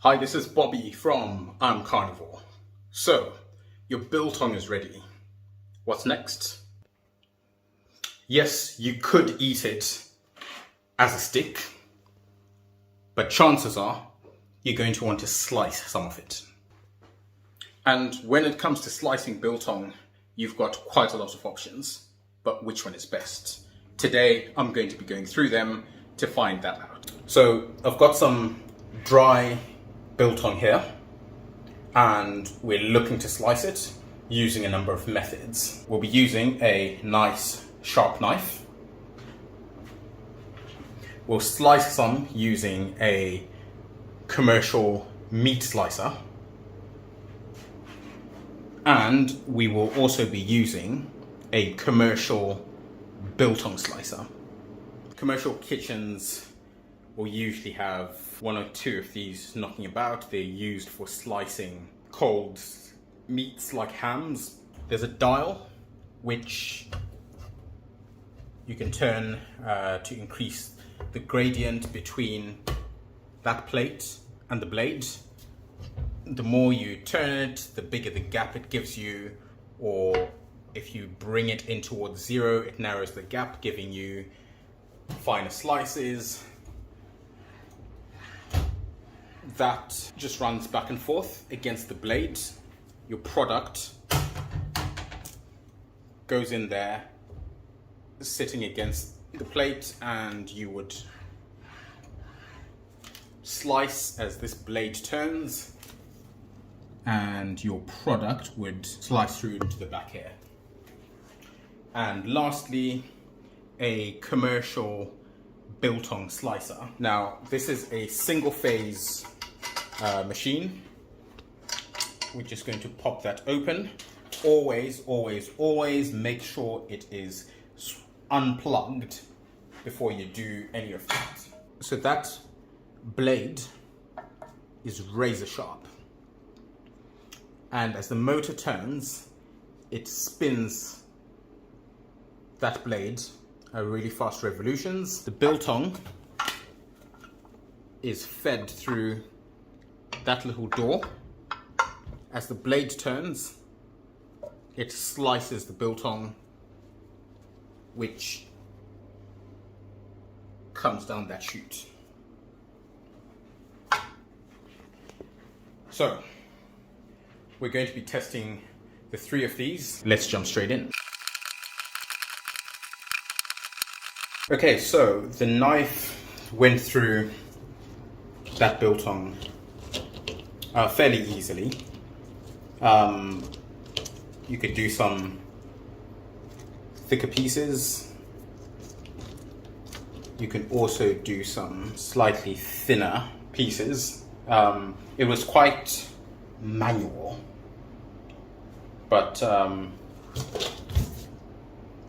Hi, this is Bobby from I'm Carnivore. So, your biltong is ready. What's next? Yes, you could eat it as a stick, but chances are you're going to want to slice some of it. And when it comes to slicing biltong, you've got quite a lot of options, but which one is best? Today, I'm going to be going through them to find that out. So, I've got some dry biltong here, and we're looking to slice it using a number of methods. We'll be using a nice sharp knife. We'll slice some using a commercial meat slicer, and we will also be using a commercial biltong slicer. Commercial kitchens will usually have one or two of these knocking about. They're used for slicing cold meats like hams. There's a dial which you can turn to increase the gradient between that plate and the blade. The more you turn it, the bigger the gap it gives you, or if you bring it in towards zero, it narrows the gap, giving you finer slices. That just runs back and forth against the blade. Your product goes in there, sitting against the plate, and you would slice as this blade turns, and your product would slice through into the back here. And lastly, a commercial biltong slicer. Now, this is a single phase machine. We're just going to pop that open. Always, always, always make sure it is unplugged before you do any of that. So that blade is razor sharp. And as the motor turns, it spins that blade at really fast revolutions. The biltong is fed through that little door. As the blade turns, it slices the biltong, which comes down that chute. So, we're going to be testing the three of these. Let's jump straight in. Okay, so the knife went through that biltong fairly easily. You could do some thicker pieces. You can also do some slightly thinner pieces. It was quite manual, but other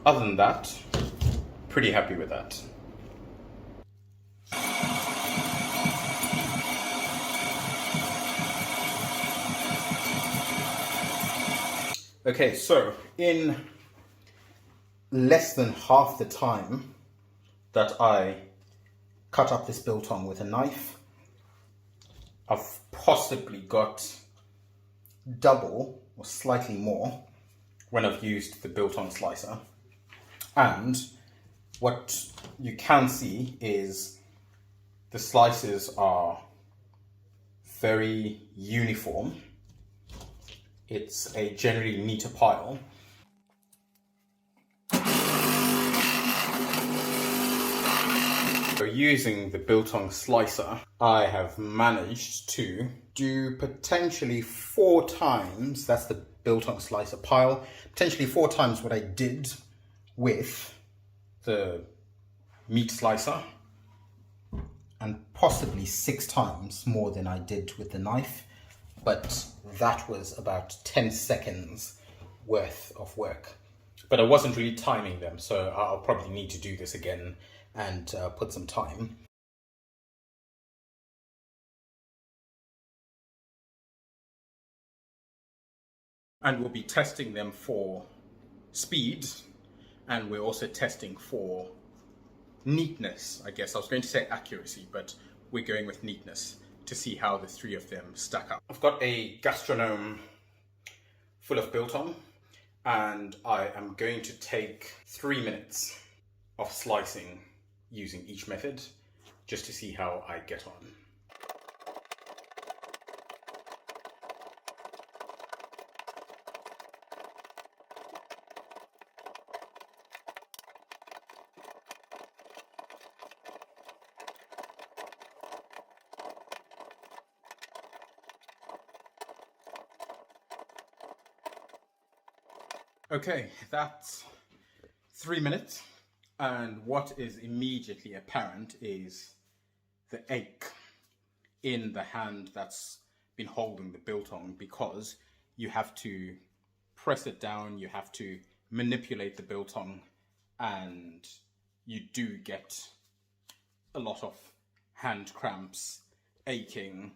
than that, pretty happy with that. Okay, so in less than half the time that I cut up this biltong with a knife, I've possibly got double or slightly more when I've used the biltong slicer. And what you can see is the slices are very uniform. It's a generally neater pile. So using the biltong slicer, I have managed to do potentially 4 times, that's the biltong slicer pile, potentially 4 times what I did with the meat slicer, and possibly 6 times more than I did with the knife. But that was about 10 seconds worth of work. But I wasn't really timing them, so I'll probably need to do this again and put some time. And we'll be testing them for speed, and we're also testing for neatness, I guess. I was going to say accuracy, but we're going with neatness to see how the three of them stack up. I've got a gastronome full of biltong, and I am going to take 3 minutes of slicing using each method just to see how I get on. Okay, that's 3 minutes, and what is immediately apparent is the ache in the hand that's been holding the biltong, because you have to press it down, you have to manipulate the biltong, and you do get a lot of hand cramps, aching.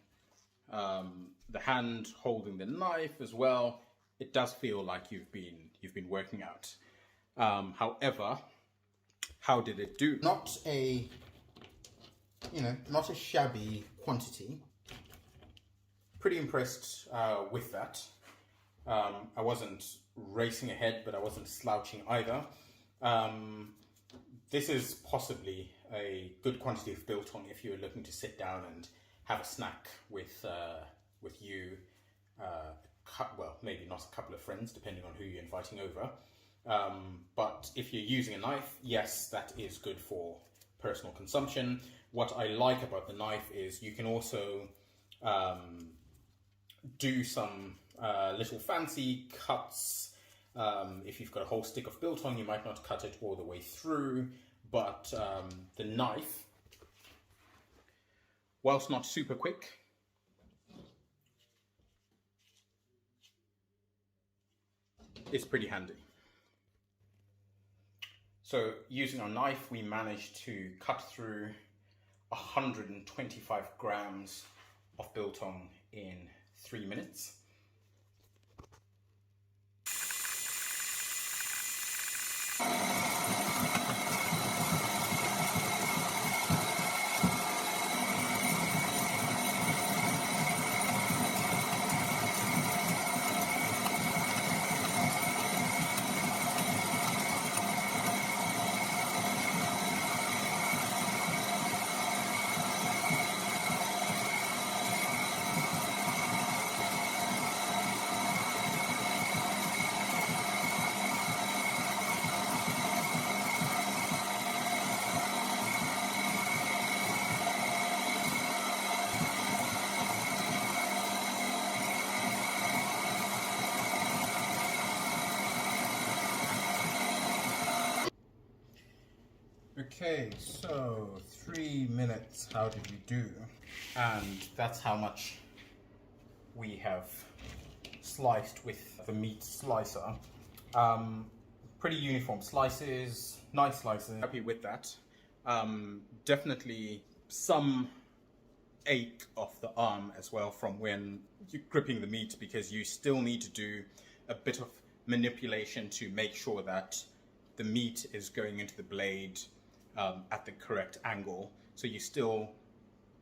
The hand holding the knife as well, it does feel like you've been working out. However, how did it do? Not a shabby quantity. Pretty impressed with that. I wasn't racing ahead, but I wasn't slouching either. This is possibly a good quantity of biltong if you're looking to sit down and have a snack with you. Well, maybe not a couple of friends, depending on who you're inviting over. But if you're using a knife, yes, that is good for personal consumption. What I like about the knife is you can also do some little fancy cuts. If you've got a whole stick of biltong, you might not cut it all the way through, but the knife, whilst not super quick, is pretty handy. So using our knife, we managed to cut through 125 grams of biltong in 3 minutes. Okay, so 3 minutes, how did we do? And that's how much we have sliced with the meat slicer. Pretty uniform slices, nice slices, happy with that. Definitely some ache of the arm as well from when you're gripping the meat, because you still need to do a bit of manipulation to make sure that the meat is going into the blade at the correct angle. So you still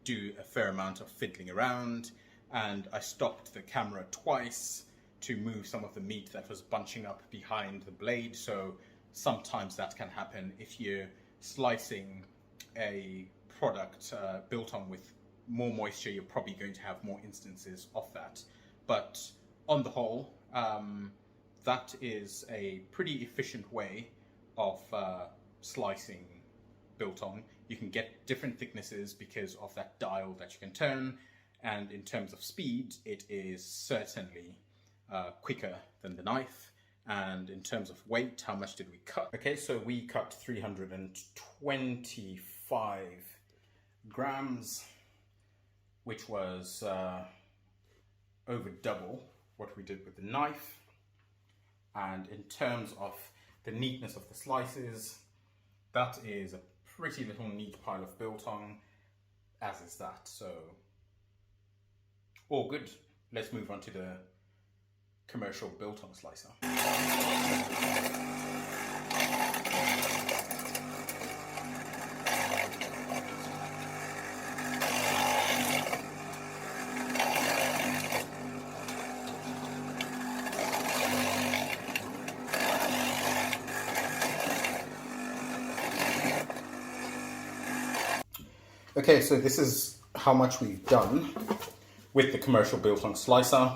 do a fair amount of fiddling around, and I stopped the camera twice to move some of the meat that was bunching up behind the blade. So sometimes that can happen if you're slicing a product biltong with more moisture. You're probably going to have more instances of that, but on the whole, that is a pretty efficient way of slicing biltong. You can get different thicknesses because of that dial that you can turn, and in terms of speed, it is certainly quicker than the knife. And in terms of weight, how much did we cut? Okay, so we cut 325 grams, which was over double what we did with the knife. And in terms of the neatness of the slices, that is a pretty little neat pile of biltong, as is that. So all good. Let's move on to the commercial biltong slicer. Okay, so this is how much we've done with the commercial Biltong slicer.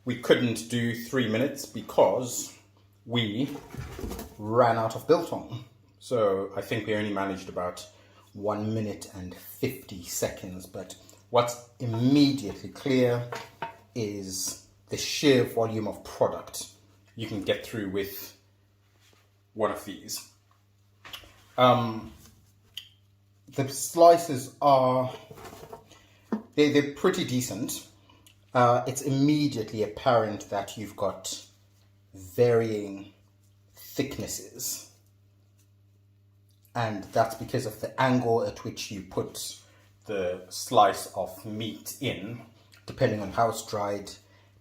We couldn't do 3 minutes because we ran out of Biltong. So I think we only managed about 1 minute and 50 seconds. But what's immediately clear is the sheer volume of product you can get through with one of these. The slices are, they're pretty decent. It's immediately apparent that you've got varying thicknesses, and that's because of the angle at which you put the slice of meat in. Depending on how it's dried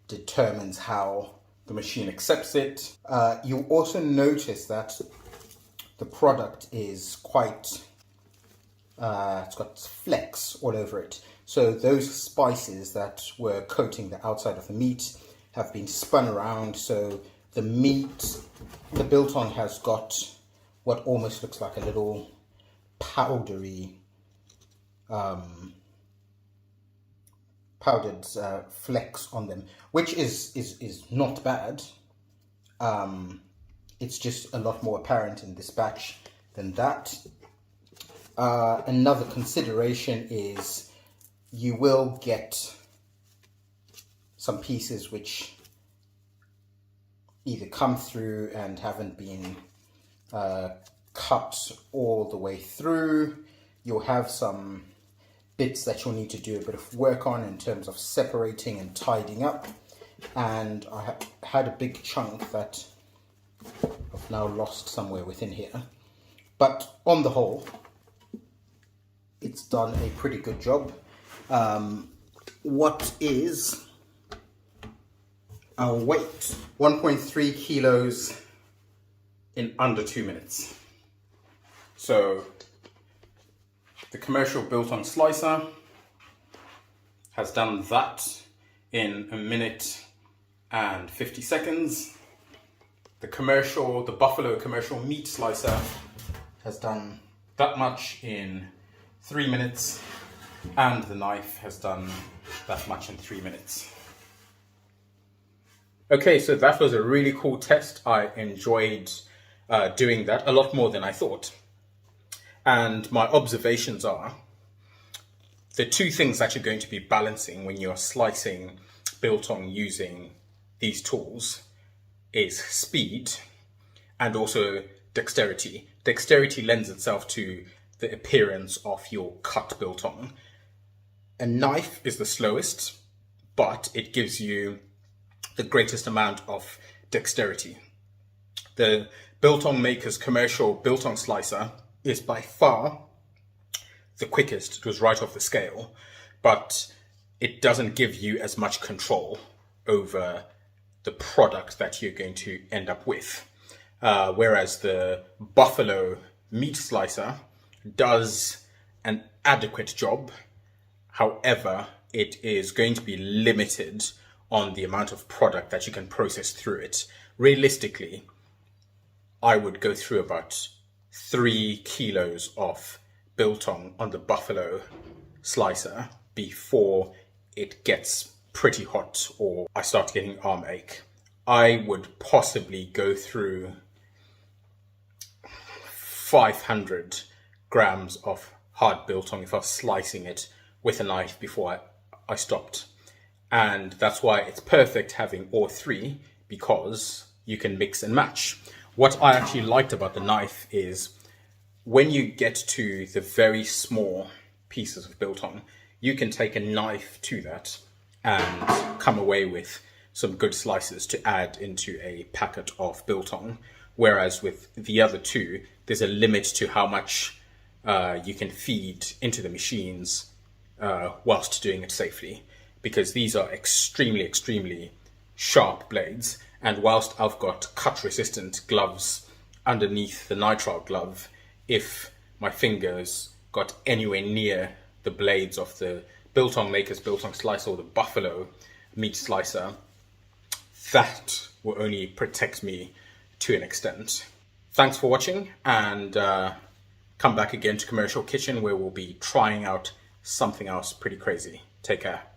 determines how the machine accepts it. You also notice that the product is quite, it's got flecks all over it. So those spices that were coating the outside of the meat have been spun around. So the meat, the biltong has got what almost looks like a little powdery, powdered flecks on them, which is not bad. It's just a lot more apparent in this batch than that. Another consideration is you will get some pieces which either come through and haven't been cut all the way through. You'll have some bits that you'll need to do a bit of work on in terms of separating and tidying up. And I had a big chunk that I've now lost somewhere within here. But on the whole, it's done a pretty good job. What is our weight? 1.3 kilos in under 2 minutes. So the commercial Biltong slicer has done that in 1 minute and 50 seconds. The Buffalo commercial meat slicer has done that much in 3 minutes, and the knife has done that much in 3 minutes. Okay, so that was a really cool test. I enjoyed doing that a lot more than I thought. And my observations are, the two things that you're going to be balancing when you're slicing biltong using these tools is speed and also dexterity. Dexterity lends itself to the appearance of your cut biltong. A knife is the slowest, but it gives you the greatest amount of dexterity. The biltong maker's commercial biltong slicer is by far the quickest. It was right off the scale, but it doesn't give you as much control over the product that you're going to end up with. Whereas the Buffalo meat slicer does an adequate job. However, it is going to be limited on the amount of product that you can process through it. Realistically, I would go through about 3 kilos of biltong on the Buffalo slicer before it gets pretty hot or I start getting arm ache. I would possibly go through 500 grams of hard biltong if I was slicing it with a knife before I stopped. And that's why it's perfect having all three, because you can mix and match. What I actually liked about the knife is when you get to the very small pieces of biltong, you can take a knife to that and come away with some good slices to add into a packet of biltong. Whereas with the other two, there's a limit to how much you can feed into the machines whilst doing it safely, because these are extremely, extremely sharp blades. And whilst I've got cut-resistant gloves underneath the nitrile glove, if my fingers got anywhere near the blades of the biltong maker's biltong slicer or the Buffalo meat slicer, that will only protect me to an extent. Thanks for watching, and come back again to Commercial Kitchen, where we'll be trying out something else pretty crazy. Take care.